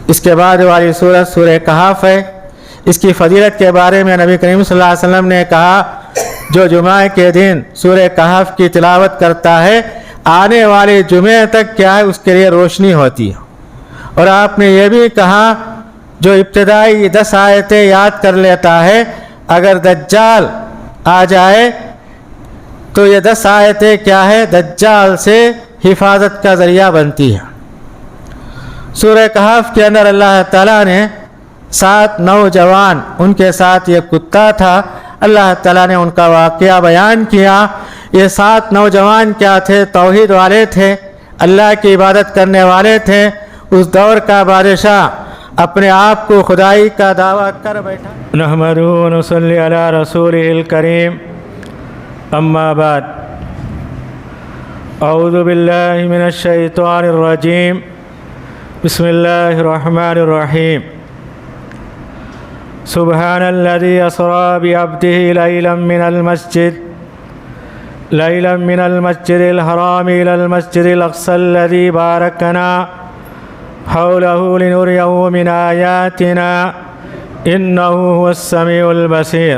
اس کے بعد والی سورت سورہ کہف ہے۔ اس کی فضیلت کے بارے میں نبی کریم صلی اللہ علیہ وسلم نے کہا جو جمعہ کے دن سورہ کہف کی تلاوت کرتا ہے آنے والے جمعے تک کیا ہے اس کے لیے روشنی ہوتی ہے۔ اور آپ نے یہ بھی کہا جو ابتدائی 10 آیتیں یاد کر لیتا ہے اگر دجال آ جائے تو یہ 10 آیتیں کیا ہے دجال سے حفاظت کا ذریعہ بنتی ہے۔ سورہ کہف کے اندر اللہ تعالیٰ نے 7 نوجوان، ان کے ساتھ یہ کتا تھا، اللہ تعالیٰ نے ان کا واقعہ بیان کیا۔ یہ 7 نوجوان کیا تھے؟ توحید والے تھے، اللہ کی عبادت کرنے والے تھے۔ اس دور کا بادشاہ اپنے آپ کو خدائی کا دعویٰ کر بیٹھا۔ نحمدہ و نصلی علی رسولہ الکریم، اما بعد، اعوذ باللہ من الشیطان الرجیم، بسم اللہ الرحمن الرحیم۔ سبحان الذي أسرى بعبده ليلا من المسجد الحرام إلى المسجد الأقصى الذي باركنا حوله لنريه من آياتنا إنه هو السميع البصير۔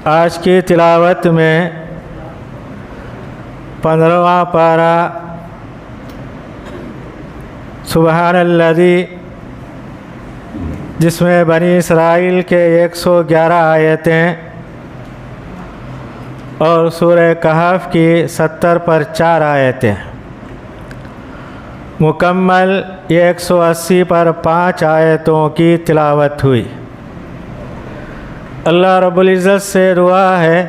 آج کی تلاوت میں 15واں پارہ سبحان الذی، جس میں بنی اسرائیل کے 111 آیتیں اور سورہ کہف کی 70 پر 4 آیتیں، مکمل 180 پر 5 آیتوں کی تلاوت ہوئی۔ اللہ رب العزت سے دعا ہے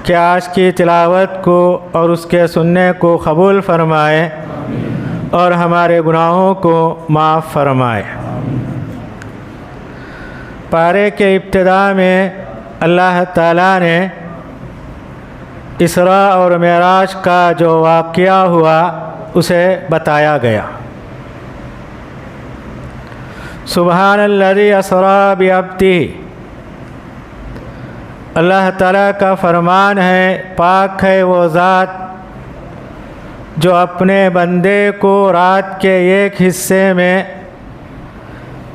کہ آج کی تلاوت کو اور اس کے سننے کو قبول فرمائے اور ہمارے گناہوں کو معاف فرمائے۔ پارے کے ابتدا میں اللہ تعالیٰ نے اسراء اور معراج کا جو واقعہ ہوا اسے بتایا گیا۔ سبحان الذی اسریٰ بعبدہ، اللہ تعالیٰ کا فرمان ہے پاک ہے وہ ذات جو اپنے بندے کو رات کے ایک حصے میں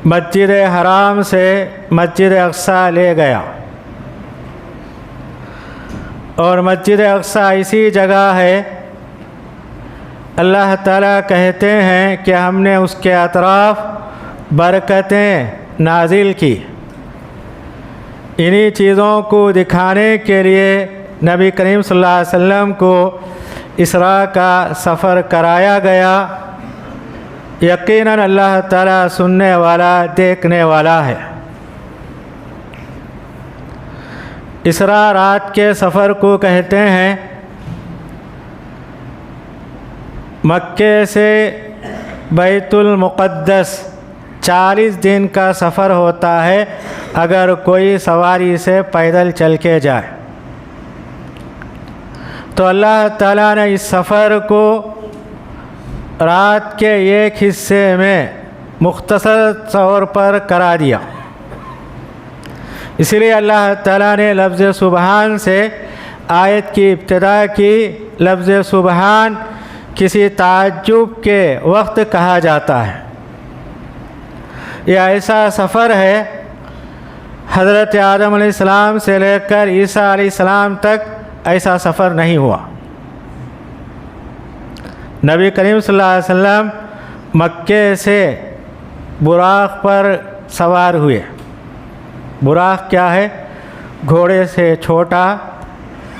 مسجد حرام سے مسجد اقصیٰ لے گیا، اور مسجد اقصیٰ اسی جگہ ہے۔ اللہ تعالیٰ کہتے ہیں کہ ہم نے اس کے اطراف برکتیں نازل کی۔ انہی چیزوں کو دکھانے کے لیے نبی کریم صلی اللہ علیہ وسلم کو اسراء کا سفر کرایا گیا۔ یقیناً اللہ تعالیٰ سننے والا، دیکھنے والا ہے۔ اسراء رات کے سفر کو کہتے ہیں۔ مکے سے بیت المقدس 40 دن کا سفر ہوتا ہے اگر کوئی سواری سے پیدل چل کے جائے، تو اللہ تعالیٰ نے اس سفر کو رات کے ایک حصے میں مختصر طور پر کرا دیا۔ اس لیے اللہ تعالیٰ نے لفظ سبحان سے آیت کی ابتدا کی۔ لفظ سبحان کسی تعجب کے وقت کہا جاتا ہے۔ یہ ایسا سفر ہے، حضرت آدم علیہ السلام سے لے کر عیسیٰ علیہ السلام تک ایسا سفر نہیں ہوا۔ نبی کریم صلی اللہ علیہ وسلم مکے سے براق پر سوار ہوئے۔ براق کیا ہے؟ گھوڑے سے چھوٹا،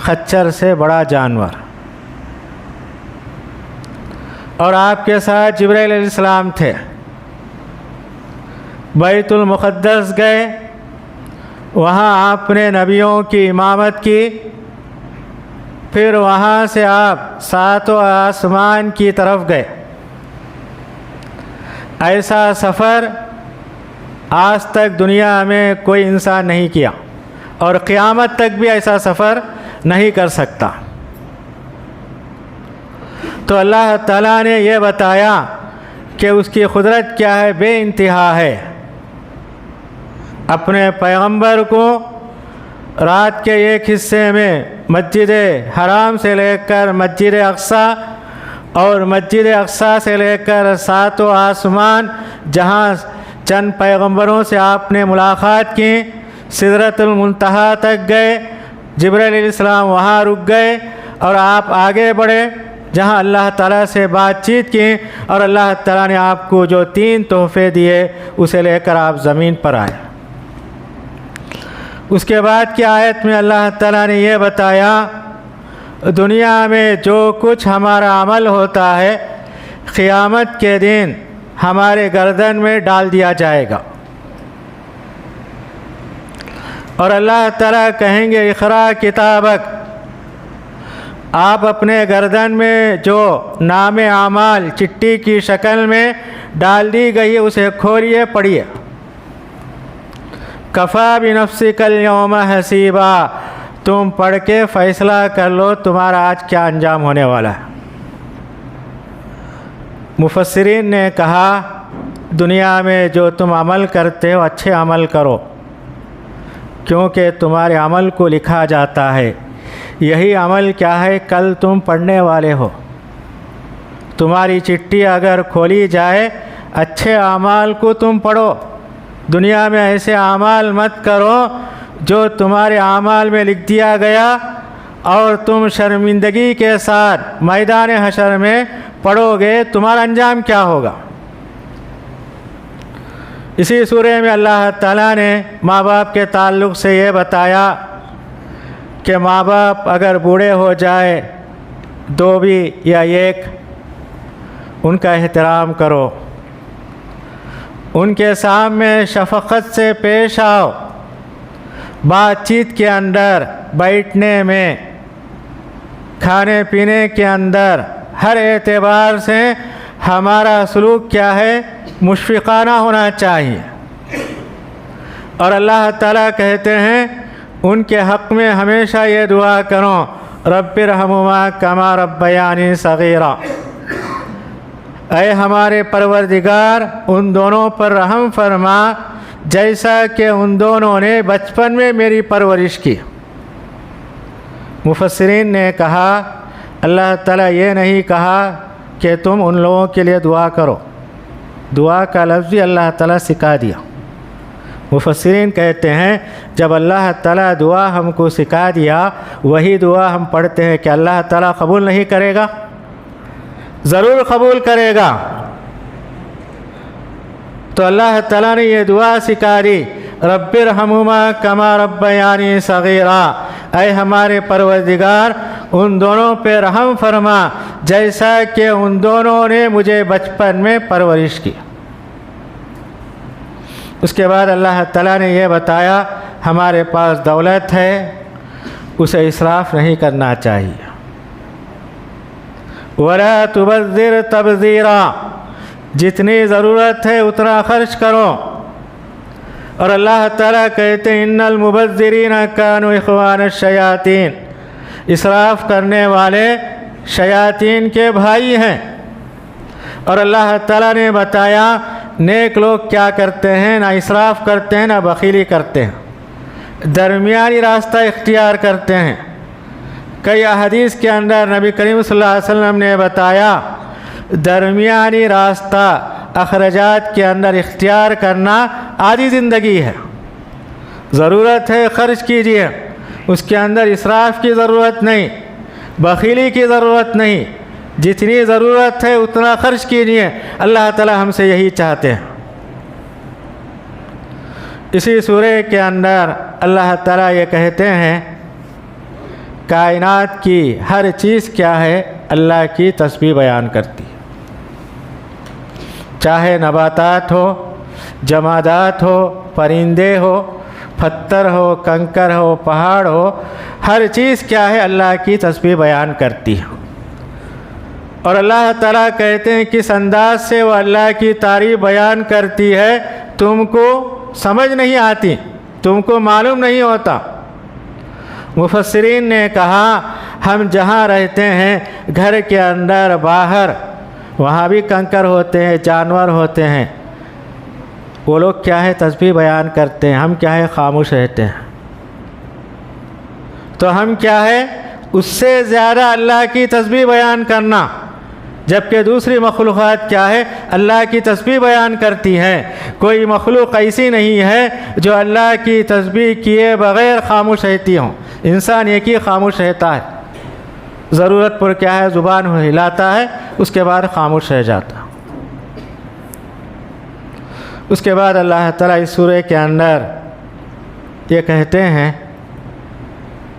خچر سے بڑا جانور۔ اور آپ کے ساتھ جبرائیل علیہ السلام تھے۔ بیت المقدس گئے، وہاں آپ نے نبیوں کی امامت کی۔ پھر وہاں سے آپ 7 آسمان کی طرف گئے۔ ایسا سفر آج تک دنیا میں کوئی انسان نہیں کیا، اور قیامت تک بھی ایسا سفر نہیں کر سکتا۔ تو اللہ تعالیٰ نے یہ بتایا کہ اس کی قدرت کیا ہے، بے انتہا ہے۔ اپنے پیغمبر کو رات کے ایک حصے میں مسجد حرام سے لے کر مسجد اقصیٰ اور مسجد اقصی سے لے کر ساتوں آسمان جہاں چند پیغمبروں سے آپ نے ملاقات کی، سدرۃ المنتہا تک گئے، جبرائیل علیہ السلام وہاں رک گئے اور آپ آگے بڑھے جہاں اللہ تعالیٰ سے بات چیت کی، اور اللہ تعالیٰ نے آپ کو جو 3 تحفے دیے اسے لے کر آپ زمین پر آئے۔ اس کے بعد کی آیت میں اللہ تعالیٰ نے یہ بتایا دنیا میں جو کچھ ہمارا عمل ہوتا ہے قیامت کے دن ہمارے گردن میں ڈال دیا جائے گا، اور اللہ تعالیٰ کہیں گے اقرا کتابک، آپ اپنے گردن میں جو نام اعمال چٹھی کی شکل میں ڈال دی گئی ہے اسے کھولیے، پڑھیے۔ کفا بنفسک الیوم حسیبا، تم پڑھ کے فیصلہ کر لو تمہارا آج کیا انجام ہونے والا ہے۔ مفسرین نے کہا دنیا میں جو تم عمل کرتے ہو اچھے عمل کرو، کیونکہ تمہارے عمل کو لکھا جاتا ہے۔ یہی عمل کیا ہے کل تم پڑھنے والے ہو۔ تمہاری چٹھی اگر کھولی جائے اچھے اعمال کو تم پڑھو، دنیا میں ایسے اعمال مت کرو جو تمہارے اعمال میں لکھ دیا گیا اور تم شرمندگی کے ساتھ میدان حشر میں پڑھو گے، تمہارا انجام کیا ہوگا۔ اسی سورہ میں اللہ تعالیٰ نے ماں باپ کے تعلق سے یہ بتایا کہ ماں باپ اگر بوڑھے ہو جائے، 2 بھی یا 1، ان کا احترام کرو، ان کے سامنے شفقت سے پیش آؤ، بات چیت کے اندر، بیٹھنے میں، کھانے پینے کے اندر، ہر اعتبار سے ہمارا سلوک کیا ہے، مشفقانہ ہونا چاہیے۔ اور اللہ تعالیٰ کہتے ہیں ان کے حق میں ہمیشہ یہ دعا کرو رب ارحمہما کما ربیانی صغیرا، اے ہمارے پروردگار ان دونوں پر رحم فرما جیسا کہ ان دونوں نے بچپن میں میری پرورش کی۔ مفسرین نے کہا اللہ تعالیٰ یہ نہیں کہا کہ تم ان لوگوں کے لیے دعا کرو، دعا کا لفظ بھی اللہ تعالیٰ سکھا دیا۔ مفسرین کہتے ہیں جب اللہ تعالیٰ دعا ہم کو سکھا دیا، وہی دعا ہم پڑھتے ہیں کہ اللہ تعالیٰ قبول نہیں کرے گا؟ ضرور قبول کرے گا۔ تو اللہ تعالیٰ نے یہ دعا سکھا دی رب ارحمہما کما ربیانی صغیرا، اے ہمارے پروردگار ان دونوں پہ رحم فرما جیسا کہ ان دونوں نے مجھے بچپن میں پرورش کی۔ اس کے بعد اللہ تعالیٰ نے یہ بتایا ہمارے پاس دولت ہے، اسے اسراف نہیں کرنا چاہیے۔ وَلَا تُبَذِّرْ تَبْذِيرًا، جتنی ضرورت ہے اتنا خرچ کرو۔ اور اللہ تعالیٰ کہتے ہیں ان المبذرین کانوا اخوان الشیاطین، اسراف کرنے والے شیاطین کے بھائی ہیں۔ اور اللہ تعالیٰ نے بتایا نیک لوگ کیا کرتے ہیں، نہ اسراف کرتے ہیں نہ بخیلی کرتے ہیں، درمیانی راستہ اختیار کرتے ہیں۔ کئی احادیث کے اندر نبی کریم صلی اللہ علیہ وسلم نے بتایا درمیانی راستہ اخراجات کے اندر اختیار کرنا آدھی زندگی ہے۔ ضرورت ہے خرچ کیجیے، اس کے اندر اسراف کی ضرورت نہیں، بخیلی کی ضرورت نہیں، جتنی ضرورت ہے اتنا خرچ کیجیے۔ اللہ تعالی ہم سے یہی چاہتے ہیں۔ اسی سورہ کے اندر اللہ تعالی یہ کہتے ہیں کائنات کی ہر چیز کیا ہے، اللہ کی تسبیح بیان کرتی، چاہے نباتات ہو، جمادات ہو، پرندے ہو، پتھر ہو، کنکر ہو، پہاڑ ہو، ہر چیز کیا ہے اللہ کی تسبیح بیان کرتی ہے۔ اور اللہ تعالیٰ کہتے ہیں کس انداز سے وہ اللہ کی تعریف بیان کرتی ہے تم کو سمجھ نہیں آتی، تم کو معلوم نہیں ہوتا۔ مفسرین نے کہا ہم جہاں رہتے ہیں گھر کے اندر باہر وہاں بھی کنکر ہوتے ہیں، جانور ہوتے ہیں، وہ لوگ کیا ہے تسبیح بیان کرتے ہیں، ہم کیا ہے خاموش رہتے ہیں۔ تو ہم کیا ہے اس سے زیادہ اللہ کی تسبیح بیان کرنا، جبکہ دوسری مخلوقات کیا ہے؟ اللہ کی تسبیح بیان کرتی ہیں۔ کوئی مخلوق ایسی نہیں ہے جو اللہ کی تسبیح کیے بغیر خاموش رہتی ہوں۔ انسان ایک ہی خاموش رہتا ہے، ضرورت پر کیا ہے زبان ہلاتا ہے، اس کے بعد خاموش رہ جاتا۔ اس کے بعد اللہ تعالیٰ اس سورہ کے اندر یہ کہتے ہیں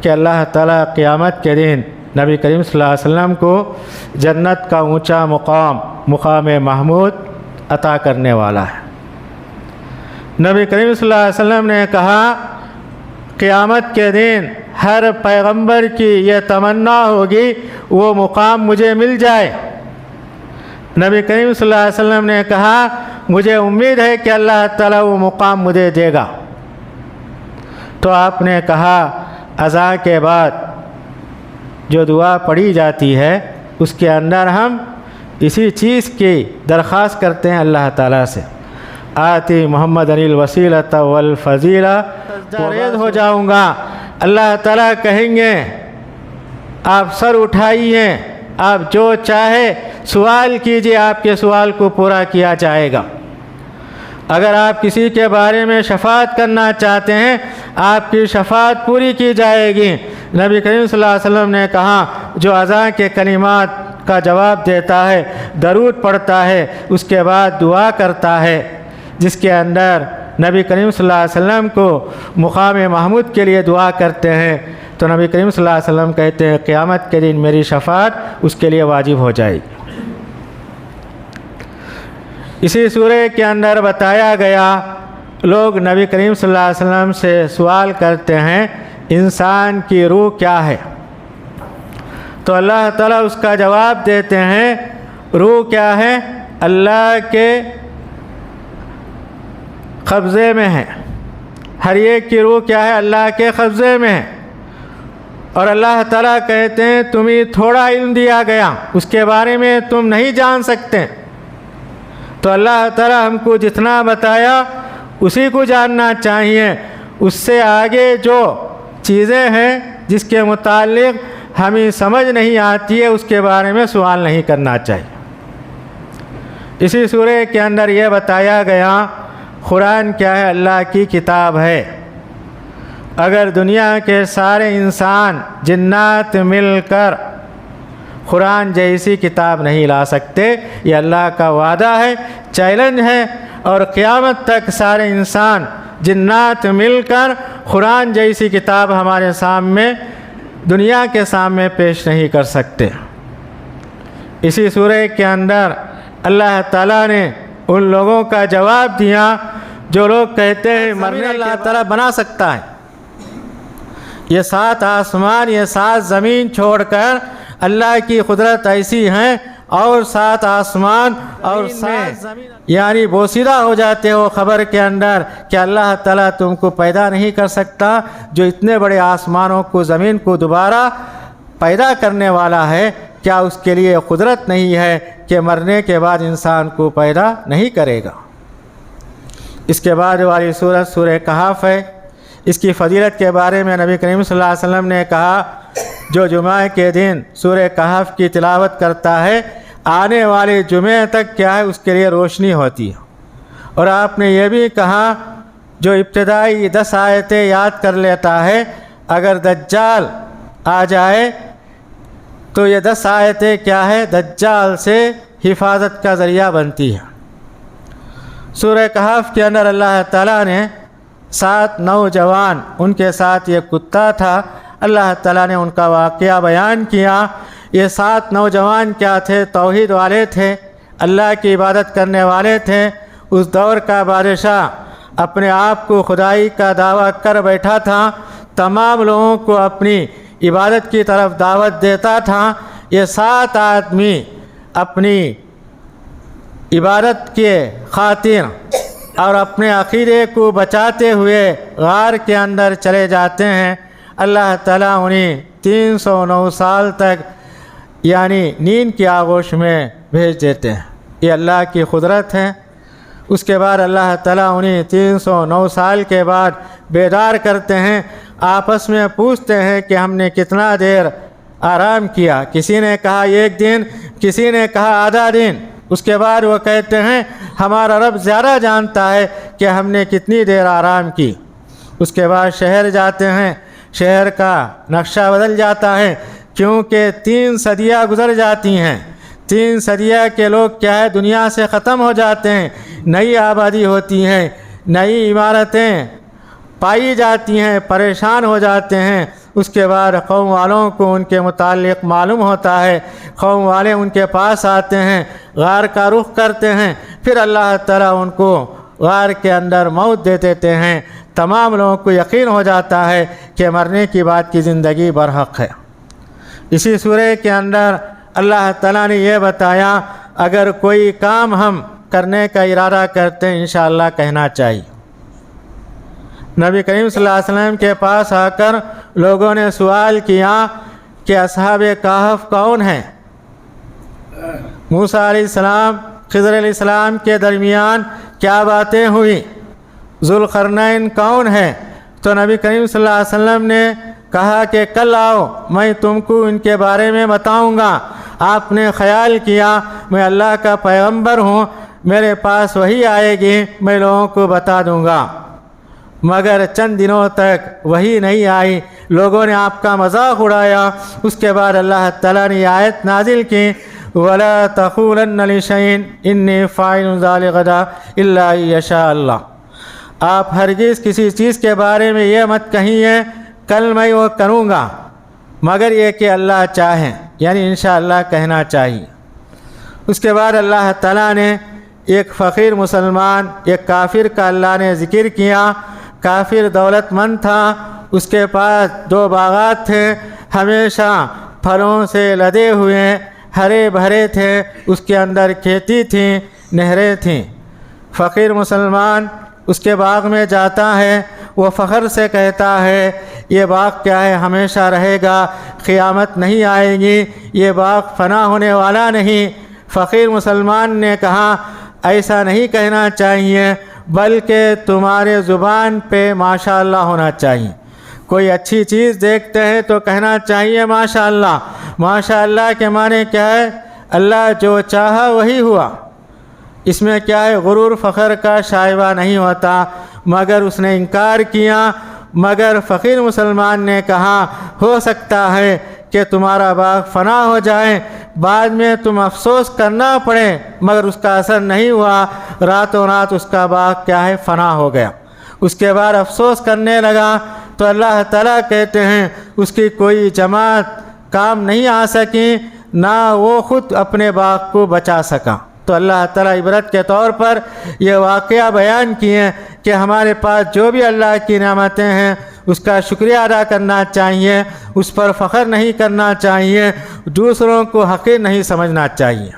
کہ اللہ تعالیٰ قیامت کے دن نبی کریم صلی اللہ علیہ وسلم کو جنت کا اونچا مقام محمود عطا کرنے والا ہے۔ نبی کریم صلی اللہ علیہ وسلم نے کہا قیامت کے دن ہر پیغمبر کی یہ تمنا ہوگی وہ مقام مجھے مل جائے۔ نبی کریم صلی اللہ علیہ وسلم نے کہا مجھے امید ہے کہ اللہ تعالیٰ وہ مقام مجھے دے گا۔ تو آپ نے کہا اذان کے بعد جو دعا پڑھی جاتی ہے اس کے اندر ہم اسی چیز کی درخواست کرتے ہیں اللہ تعالیٰ سے، آتی محمد الوسیلۃ والفضیلہ، ریز ہو جاؤں گا۔ اللہ تعالیٰ کہیں گے آپ سر اٹھائیے، آپ جو چاہے سوال کیجیے، آپ کے سوال کو پورا کیا جائے گا۔ اگر آپ کسی کے بارے میں شفاعت کرنا چاہتے ہیں آپ کی شفاعت پوری کی جائے گی۔ نبی کریم صلی اللہ علیہ وسلم نے کہا جو اذان کے کلمات کا جواب دیتا ہے، درود پڑھتا ہے، اس کے بعد دعا کرتا ہے جس کے اندر نبی کریم صلی اللہ علیہ وسلم کو مقام محمود کے لیے دعا کرتے ہیں، تو نبی کریم صلی اللہ علیہ وسلم کہتے ہیں قیامت کے دن میری شفاعت اس کے لیے واجب ہو جائے گی۔ اسی سورہ کے اندر بتایا گیا لوگ نبی کریم صلی اللہ علیہ وسلم سے سوال کرتے ہیں انسان کی روح کیا ہے، تو اللہ تعالیٰ اس کا جواب دیتے ہیں روح کیا ہے؟ اللہ کے قبضے میں ہے۔ ہر ایک کی روح کیا ہے؟ اللہ کے قبضے میں ہے۔ اور اللہ تعالیٰ کہتے ہیں تمہیں تھوڑا علم دیا گیا، اس کے بارے میں تم نہیں جان سکتے۔ تو اللہ تعالیٰ ہم کو جتنا بتایا اسی کو جاننا چاہیے، اس سے آگے جو چیزیں ہیں جس کے متعلق ہمیں سمجھ نہیں آتی ہے اس کے بارے میں سوال نہیں کرنا چاہیے۔ اسی سورہ کے اندر یہ بتایا گیا قرآن کیا ہے؟ اللہ کی کتاب ہے۔ اگر دنیا کے سارے انسان جنات مل کر قرآن جیسی کتاب نہیں لا سکتے، یہ اللہ کا وعدہ ہے، چیلنج ہے، اور قیامت تک سارے انسان جنات مل کر قرآن جیسی کتاب ہمارے سامنے دنیا کے سامنے پیش نہیں کر سکتے۔ اسی سورہ کے اندر اللہ تعالیٰ نے ان لوگوں کا جواب دیا جو لوگ کہتے ہیں مرنے اللہ تعالیٰ بنا سکتا ہے۔ یہ 7 آسمان، یہ 7 زمین چھوڑ کر اللہ کی قدرت ایسی ہیں، اور 7 آسمان اور 7 زمین یعنی بوسیدہ ہو جاتے ہو خبر کے اندر کہ اللہ تعالیٰ تم کو پیدا نہیں کر سکتا، جو اتنے بڑے آسمانوں کو زمین کو دوبارہ پیدا کرنے والا ہے، کیا اس کے لیے قدرت نہیں ہے کہ مرنے کے بعد انسان کو پیدا نہیں کرے گا؟ اس کے بعد والی سورۃ سورہ کہف ہے۔ اس کی فضیلت کے بارے میں نبی کریم صلی اللہ علیہ وسلم نے کہا جو جمعہ کے دن سورہ کہف کی تلاوت کرتا ہے آنے والے جمعہ تک کیا ہے اس کے لیے روشنی ہوتی ہے۔ اور آپ نے یہ بھی کہا جو ابتدائی 10 آیتیں یاد کر لیتا ہے اگر دجال آ جائے تو یہ 10 آیتیں کیا ہے دجال سے حفاظت کا ذریعہ بنتی ہے۔ سورہ کہف کے اندر اللہ تعالیٰ نے 7 نوجوان، ان کے ساتھ یہ کتا تھا، اللہ تعالیٰ نے ان کا واقعہ بیان کیا۔ یہ 7 نوجوان کیا تھے؟ توحید والے تھے، اللہ کی عبادت کرنے والے تھے۔ اس دور کا بادشاہ اپنے آپ کو خدائی کا دعویٰ کر بیٹھا تھا، تمام لوگوں کو اپنی عبادت کی طرف دعوت دیتا تھا۔ یہ 7 آدمی اپنی عبادت کے خاطر اور اپنے عقیدے کو بچاتے ہوئے غار کے اندر چلے جاتے ہیں۔ اللہ تعالیٰ انہیں 309 سال تک یعنی نیند کی آغوش میں بھیج دیتے ہیں۔ یہ اللہ کی قدرت ہے۔ اس کے بعد اللہ تعالیٰ انہیں 309 سال کے بعد بیدار کرتے ہیں، آپس میں پوچھتے ہیں کہ ہم نے کتنا دیر آرام کیا۔ کسی نے کہا 1 دن، کسی نے کہا آدھا دن، اس کے بعد وہ کہتے ہیں ہمارا رب زیادہ جانتا ہے کہ ہم نے کتنی دیر آرام کی۔ اس کے بعد شہر جاتے ہیں، شہر کا نقشہ بدل جاتا ہے، کیونکہ 3 صدیاں گزر جاتی ہیں۔ 3 صدیاں کے لوگ کیا ہے دنیا سے ختم ہو جاتے ہیں، نئی آبادی ہوتی ہے، نئی عمارتیں پائی جاتی ہیں، پریشان ہو جاتے ہیں۔ اس کے بعد قوم والوں کو ان کے متعلق معلوم ہوتا ہے، قوم والے ان کے پاس آتے ہیں، غار کا رخ کرتے ہیں، پھر اللہ تعالیٰ ان کو غار کے اندر موت دے دیتے ہیں۔ تمام لوگوں کو یقین ہو جاتا ہے کہ مرنے کی بعد کی زندگی برحق ہے۔ اسی سورہ کے اندر اللہ تعالیٰ نے یہ بتایا اگر کوئی کام ہم کرنے کا ارادہ کرتے ہیں انشاءاللہ کہنا چاہیے۔ نبی کریم صلی اللہ علیہ وسلم کے پاس آ کر لوگوں نے سوال کیا کہ اصحاب کہف کون ہیں؟ موسیٰ علیہ السلام خضر علیہ السلام کے درمیان کیا باتیں ہوئی؟ ذوالقرنین کون ہے؟ تو نبی کریم صلی اللہ علیہ وسلم نے کہا کہ کل آؤ میں تم کو ان کے بارے میں بتاؤں گا۔ آپ نے خیال کیا میں اللہ کا پیغمبر ہوں، میرے پاس وحی آئے گی، میں لوگوں کو بتا دوں گا، مگر چند دنوں تک وحی نہیں آئی، لوگوں نے آپ کا مذاق اڑایا۔ اس کے بعد اللہ تعالیٰ نے آیت نازل کی وَلَا تَقُولَنَّ لِشَيْءٍ إِنِّي فَاعِلٌ ذَلِكَ غَدًا إِلَّا أَن يَشَاءَ اللَّهُ۔ آپ ہرگز کسی چیز کے بارے میں یہ مت کہیے کل میں وہ کروں گا مگر یہ کہ اللہ چاہیں، یعنی انشاءاللہ کہنا چاہیے۔ اس کے بعد اللہ تعالیٰ نے ایک فقیر مسلمان، ایک کافر کا اللہ نے ذکر کیا۔ کافر دولت مند تھا، اس کے پاس 2 باغات تھے، ہمیشہ پھلوں سے لدے ہوئے ہرے بھرے تھے، اس کے اندر کھیتی تھی، نہریں تھیں۔ فقیر مسلمان اس کے باغ میں جاتا ہے، وہ فخر سے کہتا ہے یہ باغ کیا ہے ہمیشہ رہے گا، قیامت نہیں آئے گی، یہ باغ فنا ہونے والا نہیں۔ فقیر مسلمان نے کہا ایسا نہیں کہنا چاہیے، بلکہ تمہارے زبان پہ ماشاءاللہ ہونا چاہیے۔ کوئی اچھی چیز دیکھتے ہیں تو کہنا چاہیے ماشاءاللہ۔ ماشاءاللہ کے معنی کیا ہے؟ اللہ جو چاہا وہی ہوا۔ اس میں کیا ہے غرور فخر کا شائبہ نہیں ہوتا، مگر اس نے انکار کیا۔ مگر فقیر مسلمان نے کہا ہو سکتا ہے کہ تمہارا باغ فنا ہو جائے، بعد میں تم افسوس کرنا پڑے، مگر اس کا اثر نہیں ہوا، راتوں رات اس کا باغ کیا ہے فنا ہو گیا۔ اس کے بعد افسوس کرنے لگا تو اللہ تعالیٰ کہتے ہیں اس کی کوئی جماعت کام نہیں آ سکی، نہ وہ خود اپنے باغ کو بچا سکا۔ تو اللہ تعالیٰ عبرت کے طور پر یہ واقعہ بیان کیے کہ ہمارے پاس جو بھی اللہ کی نعمتیں ہیں اس کا شکریہ ادا کرنا چاہیے، اس پر فخر نہیں کرنا چاہیے، دوسروں کو حقیر نہیں سمجھنا چاہیے۔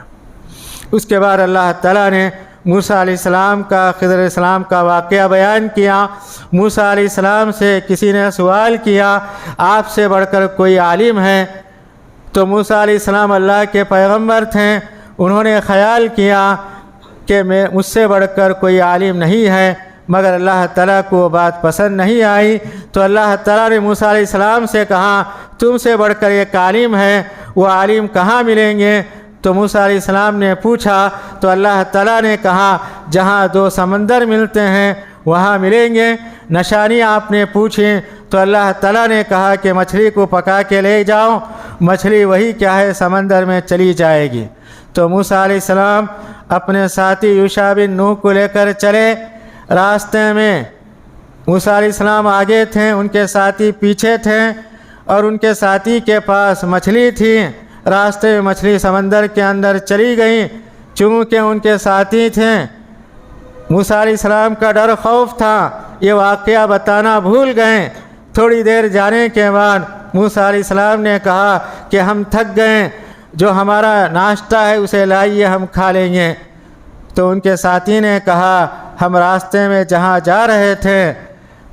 اس کے بعد اللہ تعالیٰ نے موسیٰ علیہ السلام کا خضر علیہ السلام کا واقعہ بیان کیا۔ موسیٰ علیہ السلام سے کسی نے سوال کیا آپ سے بڑھ کر کوئی عالم ہے؟ تو موسیٰ علیہ السلام اللہ کے پیغمبر تھے، انہوں نے خیال کیا کہ مجھ سے بڑھ کر کوئی عالم نہیں ہے، مگر اللہ تعالیٰ کو وہ بات پسند نہیں آئی۔ تو اللہ تعالیٰ نے موسیٰ علیہ السلام سے کہا تم سے بڑھ کر ایک عالم ہے، وہ عالم کہاں ملیں گے؟ تو موسیٰ علیہ السلام نے پوچھا تو اللہ تعالیٰ نے کہا جہاں 2 سمندر ملتے ہیں وہاں ملیں گے۔ نشانی آپ نے پوچھی تو اللہ تعالیٰ نے کہا کہ مچھلی کو پکا کے لے جاؤ، مچھلی وہی کیا ہے سمندر میں چلی جائے گی۔ تو موسیٰ علیہ السلام اپنے ساتھی یوشع بن نون کو لے کر چلے، راستے میں موسیٰ علیہ السلام آگے تھے، ان کے ساتھی پیچھے تھے، اور ان کے ساتھی کے پاس مچھلی تھی۔ راستے میں مچھلی سمندر کے اندر چلی گئی، چونکہ ان کے ساتھی تھے۔ موسیٰ علیہ السلام کا ڈر خوف تھا، یہ واقعہ بتانا بھول گئے۔ تھوڑی دیر جانے کے بعد موسیٰ علیہ السلام نے کہا کہ ہم تھک گئے، جو ہمارا ناشتہ ہے اسے لائیے ہم کھا لیں گے۔ تو ان کے ساتھی نے کہا ہم راستے میں جہاں جا رہے تھے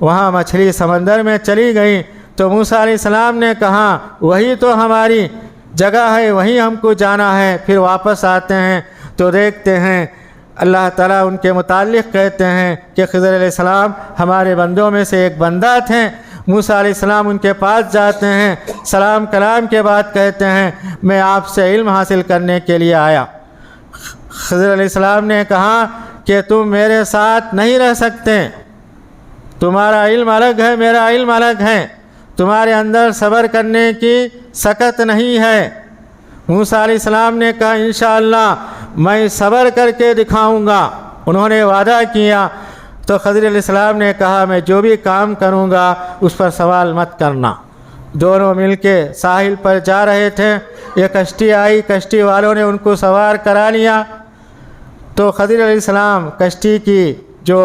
وہاں مچھلی سمندر میں چلی گئی۔ تو موسیٰ علیہ السلام نے کہا وہی تو ہماری جگہ ہے، وہیں ہم کو جانا ہے۔ پھر واپس آتے ہیں تو دیکھتے ہیں اللہ تعالیٰ ان کے متعلق کہتے ہیں کہ خضر علیہ السلام ہمارے بندوں میں سے ایک بندہ تھے، موسیٰ علیہ السلام ان کے پاس جاتے ہیں، سلام کلام کے بعد کہتے ہیں میں آپ سے علم حاصل کرنے کے لیے آیا۔ خضر علیہ السلام نے کہا کہ تم میرے ساتھ نہیں رہ سکتے، تمہارا علم الگ ہے، میرا علم الگ ہے، تمہارے اندر صبر کرنے کی سکت نہیں ہے۔ موسیٰ علیہ السلام نے کہا انشاءاللہ میں صبر کر کے دکھاؤں گا۔ انہوں نے وعدہ کیا تو خضر علیہ السلام نے کہا میں جو بھی کام کروں گا اس پر سوال مت کرنا۔ دونوں مل کے ساحل پر جا رہے تھے، یہ کشتی آئی، کشتی والوں نے ان کو سوار کرا لیا تو خضر علیہ السلام کشتی کی جو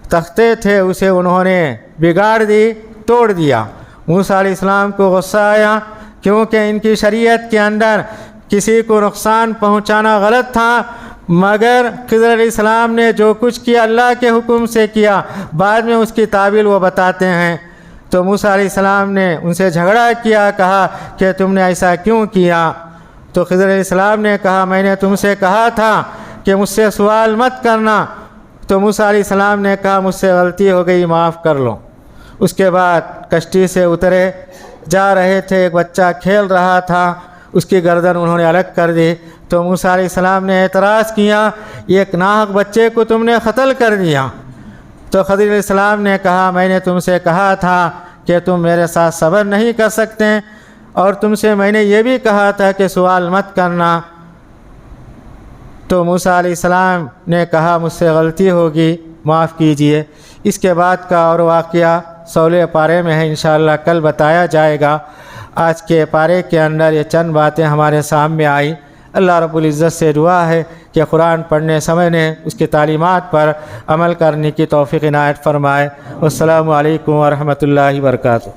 تختے تھے اسے انہوں نے بگاڑ دی، توڑ دیا۔ موسیٰ علیہ السلام کو غصہ آیا کیونکہ ان کی شریعت کے اندر کسی کو نقصان پہنچانا غلط تھا، مگر خضر علیہ السلام نے جو کچھ کیا اللہ کے حکم سے کیا، بعد میں اس کی تعویل وہ بتاتے ہیں۔ تو موسیٰ علیہ السلام نے ان سے جھگڑا کیا، کہا کہ تم نے ایسا کیوں کیا؟ تو خضر علیہ السلام نے کہا میں نے تم سے کہا تھا کہ مجھ سے سوال مت کرنا۔ تو موسیٰ علیہ السلام نے کہا مجھ سے غلطی ہو گئی، معاف کر لو۔ اس کے بعد کشتی سے اترے، جا رہے تھے، ایک بچہ کھیل رہا تھا، اس کی گردن انہوں نے الگ کر دی۔ تو موسیٰ علیہ السلام نے اعتراض کیا ایک ناحق بچے کو تم نے قتل کر دیا۔ تو خضر علیہ السلام نے کہا میں نے تم سے کہا تھا کہ تم میرے ساتھ صبر نہیں کر سکتے، اور تم سے میں نے یہ بھی کہا تھا کہ سوال مت کرنا۔ تو موسیٰ علیہ السلام نے کہا مجھ سے غلطی ہوگی، معاف کیجئے۔ اس کے بعد کا اور واقعہ 16 پارے میں ہے، انشاءاللہ کل بتایا جائے گا۔ آج کے پارے کے اندر یہ چند باتیں ہمارے سامنے آئی۔ اللہ رب العزت سے دعا ہے کہ قرآن پڑھنے سمجھنے اس کی تعلیمات پر عمل کرنے کی توفیق عنایت فرمائے۔ والسلام علیکم ورحمۃ اللہ وبرکاتہ۔